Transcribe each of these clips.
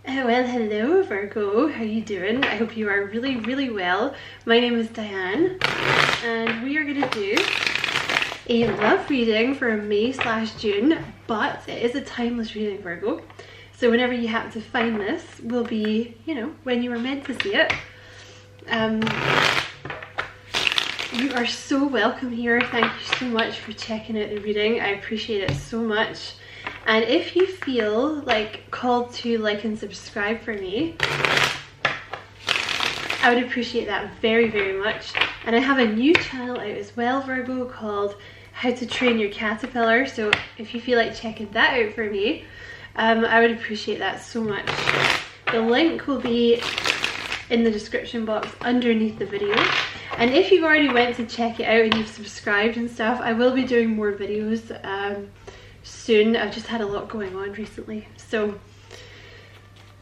Well, hello Virgo, how you doing? I hope you are really well. My name is Diane and we are going to do a love reading for May/June, but it is a timeless reading, Virgo. So whenever you happen to find this will be, you know, when you were meant to see it. You are so welcome here. Thank you so much for checking out the reading. I appreciate it so much. And if you feel like called to like and subscribe for me, I would appreciate that very much. And I have a new channel out as well, Virgo, called How to Train Your Caterpillar. So if you feel like checking that out for me, I would appreciate that so much. The link will be in the description box underneath the video. And if you've already went to check it out and you've subscribed and stuff, I will be doing more videos soon. I've just had a lot going on recently. So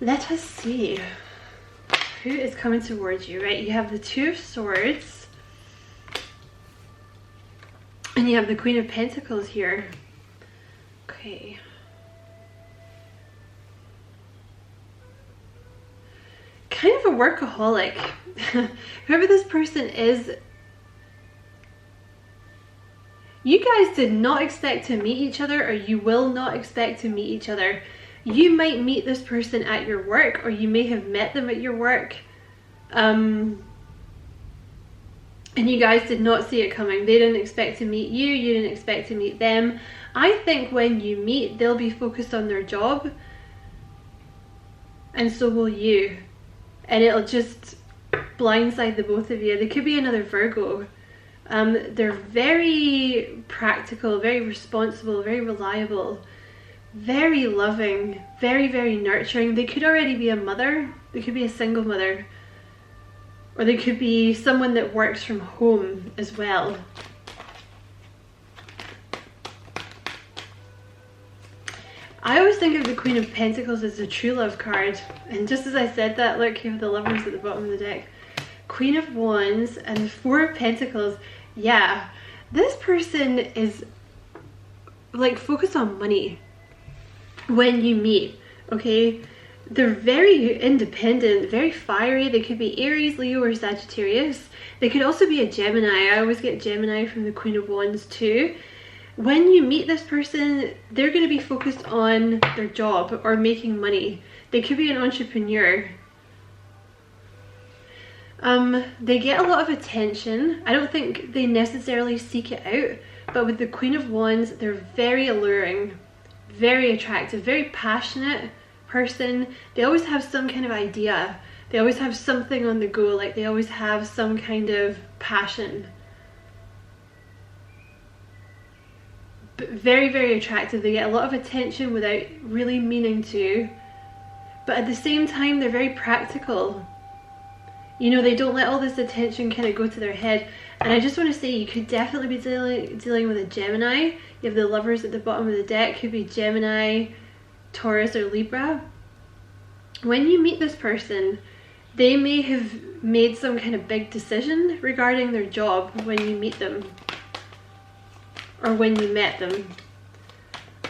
let us see who is coming towards you. Right, you have the Two of Swords and you have the Queen of Pentacles here. Okay. Kind of a workaholic. Whoever this person is, you guys did not expect to meet each other, or you will not expect to meet each other. You might meet this person at your work, or you may have met them at your work. And you guys did not see it coming. They didn't expect to meet you, you didn't expect to meet them. I think when you meet, they'll be focused on their job, and so will you. And it'll just blindside the both of you. There could be another Virgo. They're very practical, very responsible, very reliable, very loving, very nurturing. They could already be a mother. They could be a single mother. Or they could be someone that works from home as well. I always think of the Queen of Pentacles as a true love card. And just as I said that, look, you have the Lovers at the bottom of the deck. Queen of Wands and the Four of Pentacles. Yeah, this person is like focused on money when you meet, okay? They're very independent, very fiery. They could be Aries, Leo, or Sagittarius. They could also be a Gemini. I always get Gemini from the Queen of Wands too. When you meet this person, they're going to be focused on their job or making money. They could be an entrepreneur. They get a lot of attention. I don't think they necessarily seek it out, but with the Queen of Wands, they're very alluring, very attractive, very passionate person. They always have some kind of idea. They always have something on the go, like they always have some kind of passion. Very attractive. They get a lot of attention without really meaning to, but at the same time they're very practical. You know, they don't let all this attention kind of go to their head. And I just want to say, you could definitely be dealing with a Gemini. You have the Lovers at the bottom of the deck. Could be Gemini, Taurus, or Libra. When you meet this person, they may have made some kind of big decision regarding their job when you meet them, or when you met them.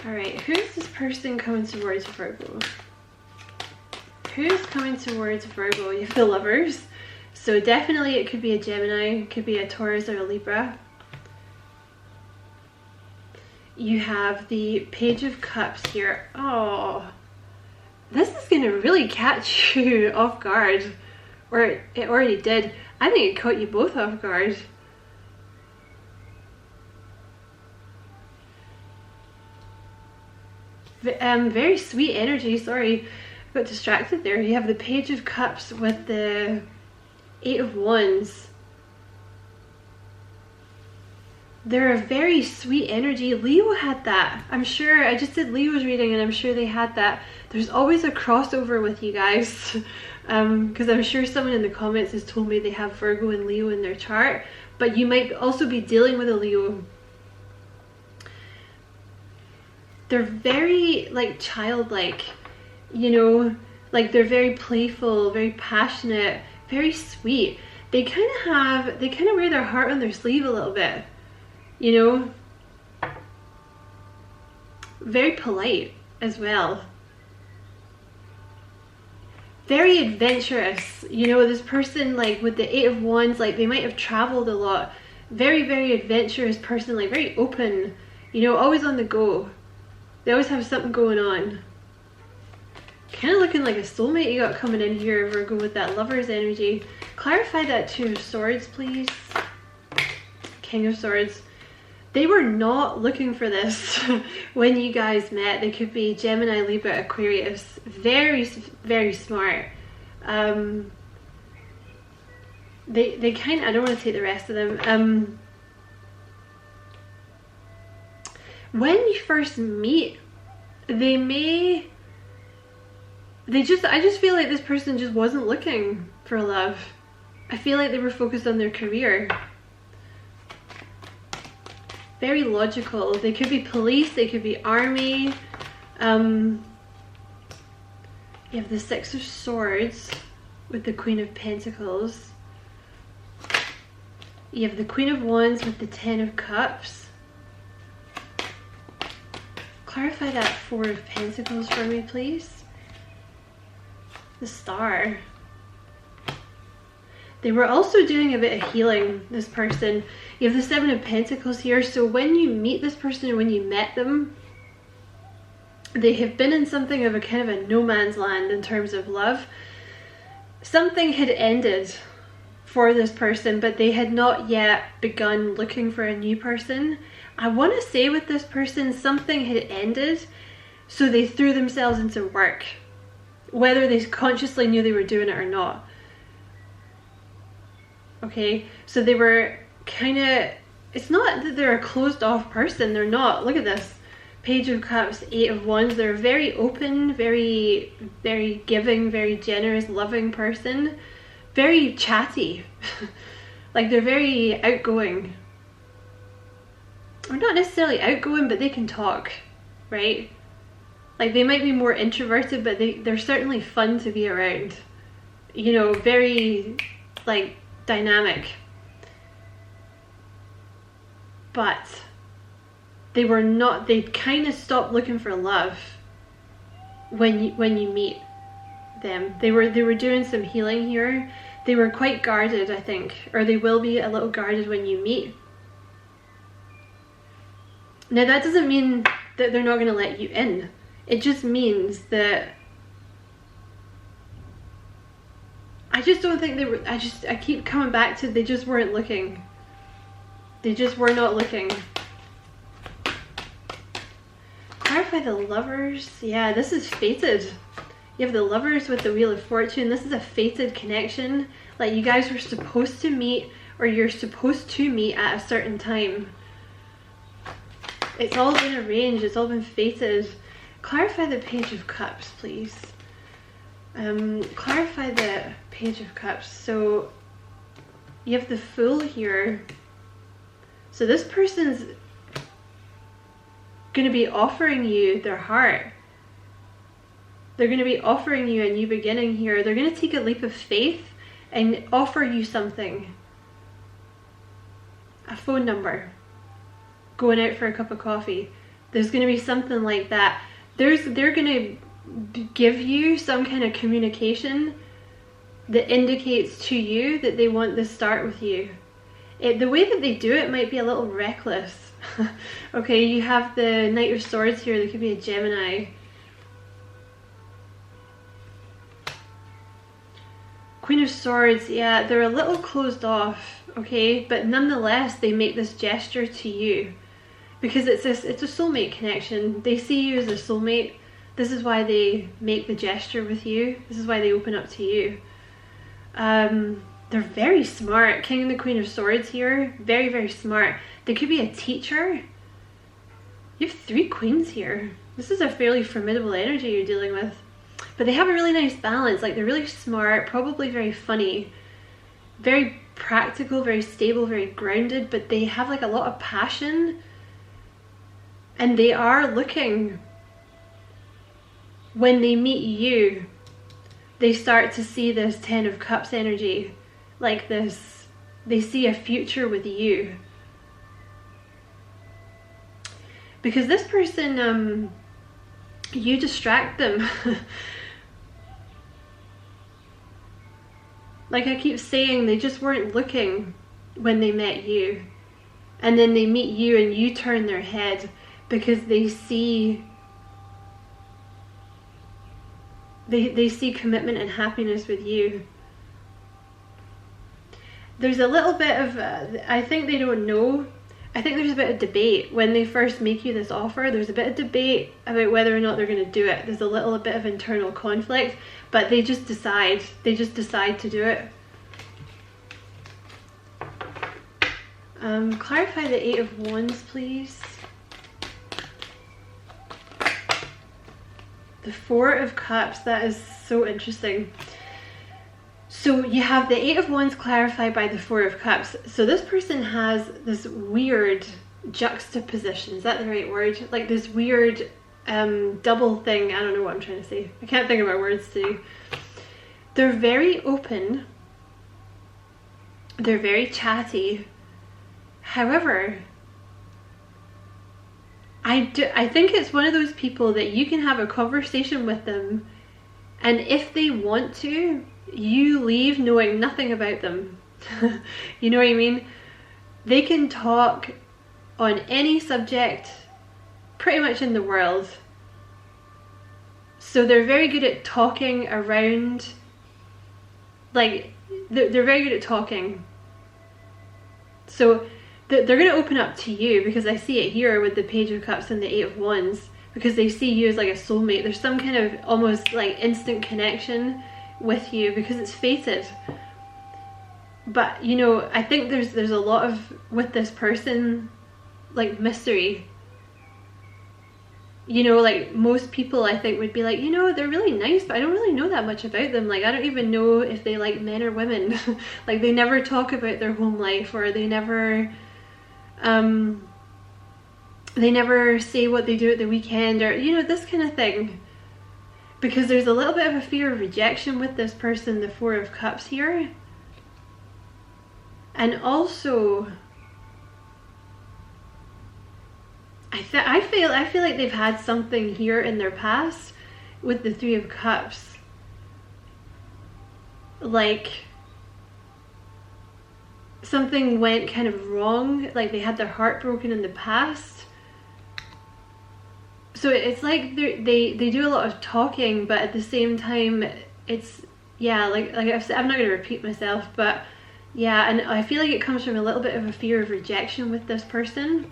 Alright, who's this person coming towards Virgo? Who's coming towards Virgo? You have the Lovers. So definitely it could be a Gemini, it could be a Taurus or a Libra. You have the Page of Cups here. Oh, this is going to really catch you off guard. Or it already did. I think it caught you both off guard. Very sweet energy. Sorry, I got distracted there. You have the Page of Cups with the Eight of Wands. They're a very sweet energy. Leo had that. I'm sure, I just did Leo's reading and I'm sure they had that. There's always a crossover with you guys. Because I'm sure someone in the comments has told me they have Virgo and Leo in their chart. But you might also be dealing with a Leo. They're very like childlike, you know, like they're very playful, very passionate, very sweet. They kind of wear their heart on their sleeve a little bit, you know. Very polite as well. very adventurous. You know, this person, like with the 8 of Wands, like they might have traveled a lot. Very, very adventurous person, like very open, you know, always on the go. They always have something going on. Kind of looking like a soulmate you got coming in here, Virgo, with that Lover's energy. Clarify that 2 of Swords, please. King of Swords. They were not looking for this when you guys met. They could be Gemini, Libra, Aquarius. Very, very smart. They kind of, I don't want to take the rest of them. When you first meet, I just feel like this person just wasn't looking for love. I feel like they were focused on their career. Very logical. They could be police, they could be army. You have the 6 of Swords with the Queen of Pentacles. You have the Queen of Wands with the 10 of Cups. Clarify that 4 of Pentacles for me, please. The Star. They were also doing a bit of healing, this person. You have the 7 of Pentacles here. So when you meet this person, or when you met them, they have been in something of a kind of a no man's land in terms of love. Something had ended for this person, but they had not yet begun looking for a new person. I want to say with this person, something had ended, so they threw themselves into work, whether they consciously knew they were doing it or not. Okay, so they were kind of, it's not that they're a closed off person, they're not. Look at this. Page of Cups, 8 of Wands. They're a very open, very, very giving, very generous, loving person. Very chatty. Like they're very outgoing. Or not necessarily outgoing, but they can talk, right? Like they might be more introverted, but they're certainly fun to be around. You know, very like dynamic. But they were not, they kind of stopped looking for love when you meet them. They were doing some healing here. They were quite guarded, I think, or they will be a little guarded when you meet. Now that doesn't mean that they're not going to let you in. It just means that I just don't think they were, I keep coming back to, they just weren't looking. They just were not looking. Clarify the Lovers. Yeah, this is fated. You have the Lovers with the Wheel of Fortune. This is a fated connection. Like you guys were supposed to meet, or you're supposed to meet at a certain time. It's all been arranged. It's all been fated. Clarify the Page of Cups, please. Clarify the Page of Cups. So you have the Fool here. So this person's going to be offering you their heart. They're going to be offering you a new beginning here. They're going to take a leap of faith and offer you something. A phone number. Going out for a cup of coffee. There's going to be something like that. They're going to give you some kind of communication that indicates to you that they want to start with you. The way that they do it might be a little reckless. Okay, you have the Knight of Swords here. They could be a Gemini. Queen of Swords, yeah, they're a little closed off, okay, but nonetheless they make this gesture to you because it's a soulmate connection. They see you as a soulmate. This is why they make the gesture with you. This is why they open up to you. They're very smart. King and the Queen of Swords here, very, very smart. They could be a teacher. You have 3 queens here. This is a fairly formidable energy you're dealing with. But they have a really nice balance. Like they're really smart, probably very funny, very practical, very stable, very grounded, but they have like a lot of passion and they are looking. When they meet you, they start to see this 10 of Cups energy, like this, they see a future with you. Because this person, you distract them. Like I keep saying, they just weren't looking when they met you. And then they meet you and you turn their head because they see commitment and happiness with you. There's a little bit of, I think they don't know. I think there's a bit of debate when they first make you this offer. There's a bit of debate about whether or not they're going to do it. There's a little bit of internal conflict, but they just decide. They just decide to do it. Clarify the Eight of Wands, please. The Four of Cups. That is so interesting. So you have the Eight of Wands clarified by the Four of Cups. So this person has this weird juxtaposition. Is that the right word? Like this weird double thing. I don't know what I'm trying to say. I can't think of my words today. They're very open. They're very chatty. However, I think it's one of those people that you can have a conversation with them, and if they want to, you leave knowing nothing about them. You know what I mean? They can talk on any subject pretty much in the world. So they're very good at talking around, like, they're very good at talking. So they're going to open up to you, because I see it here with the Page of Cups and the Eight of Wands, because they see you as like a soulmate. There's some kind of almost like instant connection with you because it's fated. But you know, I think there's a lot of, with this person, like mystery. You know, like most people I think would be like, you know, they're really nice, but I don't really know that much about them. Like I don't even know if they like men or women. Like they never talk about their home life, or they never say what they do at the weekend, or you know, this kind of thing. Because there's a little bit of a fear of rejection with this person, the Four of Cups here. And also, I feel like they've had something here in their past with the Three of Cups. Like something went kind of wrong, like they had their heart broken in the past. So it's like they do a lot of talking, but at the same time, it's, yeah, like I've said, I'm not going to repeat myself, but yeah, and I feel like it comes from a little bit of a fear of rejection with this person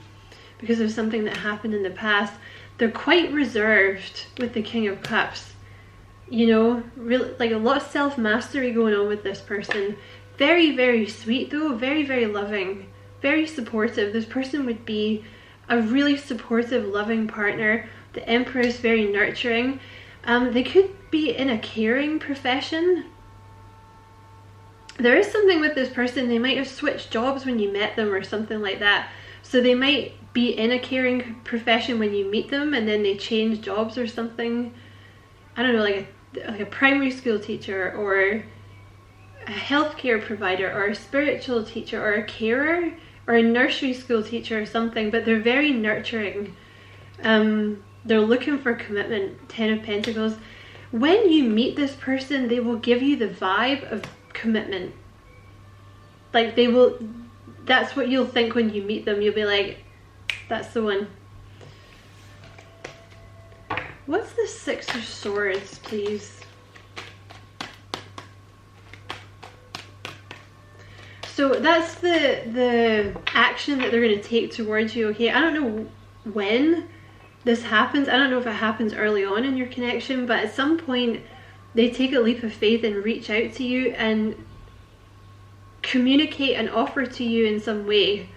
because of something that happened in the past. They're quite reserved with the King of Cups, you know, really, like a lot of self-mastery going on with this person. Very, very sweet though, very, very loving, very supportive. This person would be a really supportive, loving partner. The Empress, very nurturing. They could be in a caring profession. There is something with this person, they might have switched jobs when you met them or something like that. So they might be in a caring profession when you meet them, and then they change jobs or something. I don't know, like a primary school teacher, or a healthcare provider, or a spiritual teacher, or a carer, or a nursery school teacher or something, but they're very nurturing. They're looking for commitment. Ten of Pentacles. When you meet this person, they will give you the vibe of commitment. Like they will, that's what you'll think when you meet them. You'll be like, that's the one. What's the Six of Swords, please? So that's the action that they're going to take towards you. Okay, I don't know when this happens. I don't know if it happens early on in your connection, but at some point they take a leap of faith and reach out to you and communicate an offer to you in some way,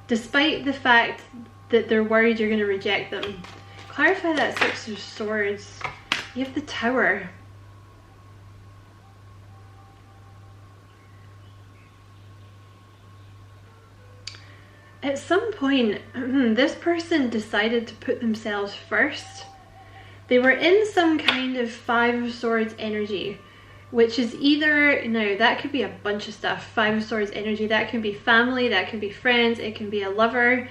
despite the fact that they're worried you're going to reject them. Clarify that Six of Swords. You have the Tower. At some point, this person decided to put themselves first. They were in some kind of Five of Swords energy, which is either, now that could be a bunch of stuff. Five of Swords energy, that can be family, that can be friends, it can be a lover,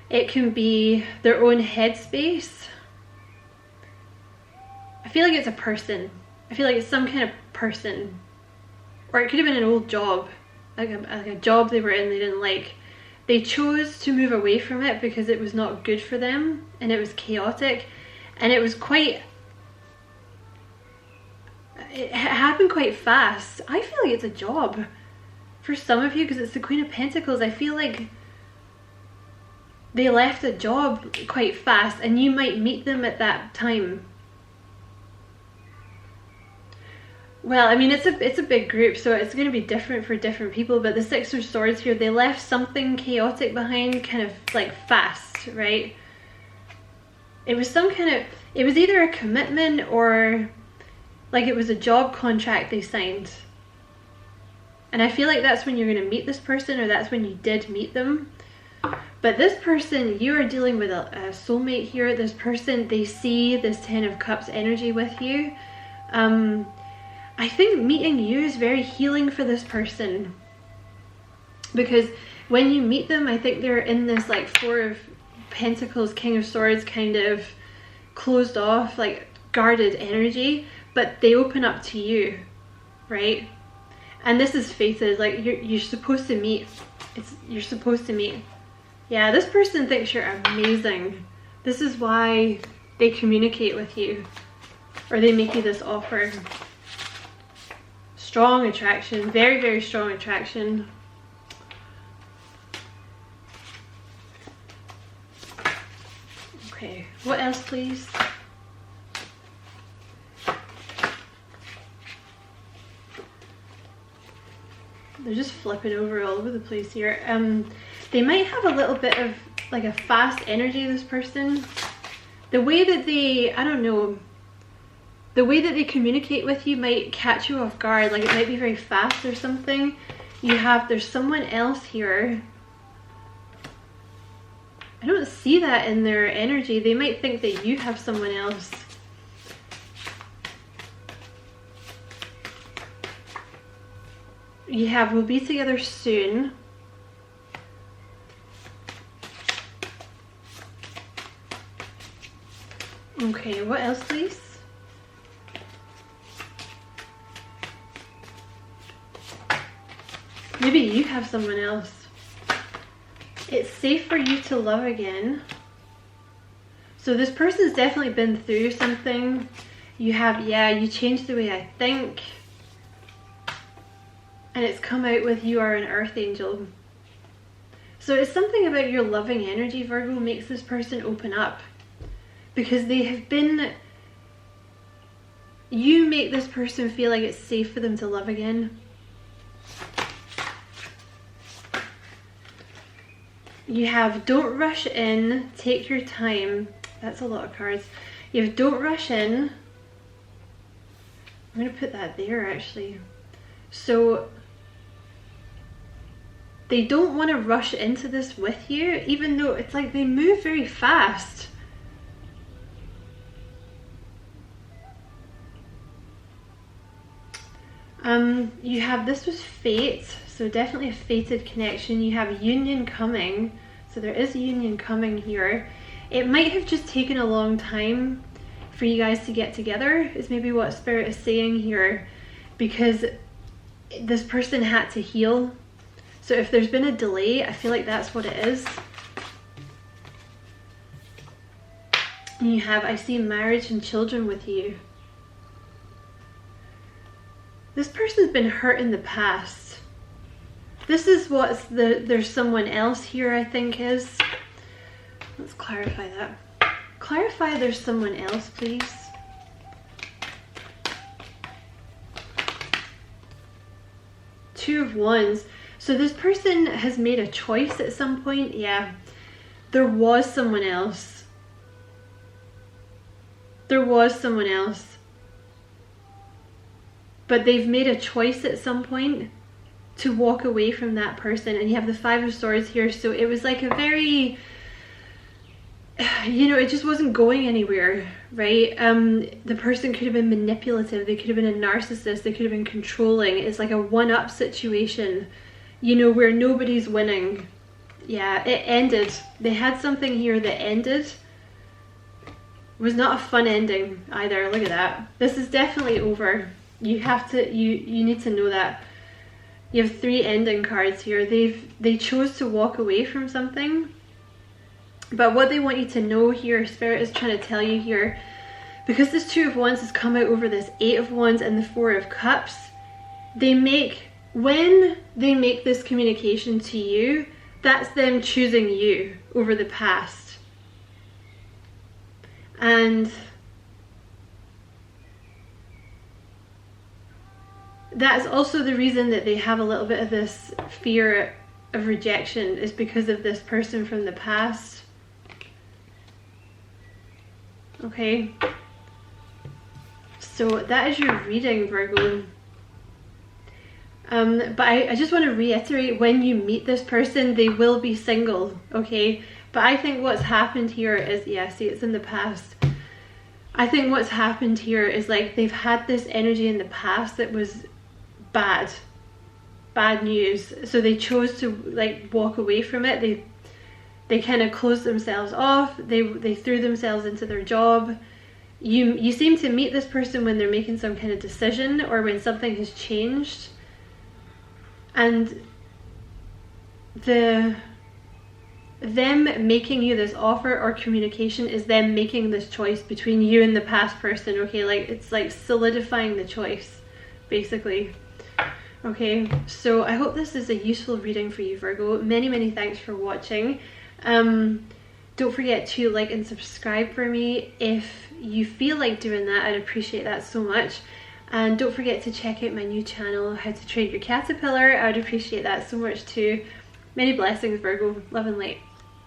it can be their own headspace. I feel like it's a person. I feel like it's some kind of person. or it could have been an old job, like a job they were in they didn't like. They chose to move away from it because it was not good for them and it was chaotic, and it was quite, it happened quite fast. I feel like it's a job for some of you because it's the Queen of Pentacles. I feel like they left a job quite fast and you might meet them at that time. Well, I mean, it's a big group, so it's going to be different for different people, but the Six of Swords here, they left something chaotic behind, kind of like fast, right? It was some kind of, it was either a commitment or like it was a job contract they signed. And I feel like that's when you're going to meet this person, or that's when you did meet them. But this person, you are dealing with a soulmate here. This person, they see this Ten of Cups energy with you. I think meeting you is very healing for this person, because when you meet them, I think they're in this like Four of Pentacles, King of Swords kind of closed off, like guarded energy, but they open up to you, right? And this is fated, like you're supposed to meet. You're supposed to meet. Yeah, this person thinks you're amazing. This is why they communicate with you, or they make you this offer. Strong attraction, very, very strong attraction. Okay, what else, please? They're just flipping over all over the place here. They might have a little bit of like a fast energy, this person. The way that they, I don't know, the way that they communicate with you might catch you off guard, like it might be very fast or something. There's someone else here. I don't see that in their energy. They might think that you have someone else. You have, we'll be together soon. Okay, what else, please? Maybe you have someone else. It's safe for you to love again. So this person's definitely been through something. You have, yeah, you changed the way I think. And it's come out with you are an earth angel. So it's something about your loving energy, Virgo, makes this person open up. Because they have been, you make this person feel like it's safe for them to love again. You have don't rush in, take your time. That's a lot of cards. You have don't rush in. I'm going to put that there actually. So they don't want to rush into this with you, even though it's like they move very fast. You have, this was fate, so definitely a fated connection. You have union coming, so there is a union coming here. It might have just taken a long time for you guys to get together, is maybe what Spirit is saying here, because this person had to heal. So if there's been a delay, I feel like that's what it is. And you have, I see marriage and children with you. This person's been hurt in the past. This is what's there's someone else here, I think is. Let's clarify that. Clarify there's someone else, please. Two of Wands. So this person has made a choice at some point. Yeah, there was someone else. There was someone else. But they've made a choice at some point to walk away from that person. And you have the Five of Swords here. So it was like a very, you know, it just wasn't going anywhere, right? The person could have been manipulative. They could have been a narcissist. They could have been controlling. It's like a one-up situation, you know, where nobody's winning. Yeah, it ended. They had something here that ended. It was not a fun ending either. Look at that. This is definitely over. You have to, you need to know that. You have 3 ending cards here. They chose to walk away from something. But what they want you to know here, Spirit is trying to tell you here, because this 2 of Wands has come out over this 8 of Wands and the 4 of Cups, when they make this communication to you, that's them choosing you over the past. And that's also the reason that they have a little bit of this fear of rejection, is because of this person from the past. Okay, so that is your reading, Virgo. But I just want to reiterate, when you meet this person, they will be single, okay? But I think what's happened here is, yeah, see, it's in the past. I think what's happened here is like they've had this energy in the past that was bad news. So they chose to like walk away from it. They kind of closed themselves off. They threw themselves into their job. You seem to meet this person when they're making some kind of decision or when something has changed. And them making you this offer or communication is them making this choice between you and the past person, okay? Like, it's like solidifying the choice, basically. Okay, so I hope this is a useful reading for you, Virgo. Many thanks for watching. Don't forget to like and subscribe for me if you feel like doing that. I'd appreciate that so much. And don't forget to check out my new channel, How to Train Your Caterpillar. I would appreciate that so much too. Many blessings, Virgo. Love and light.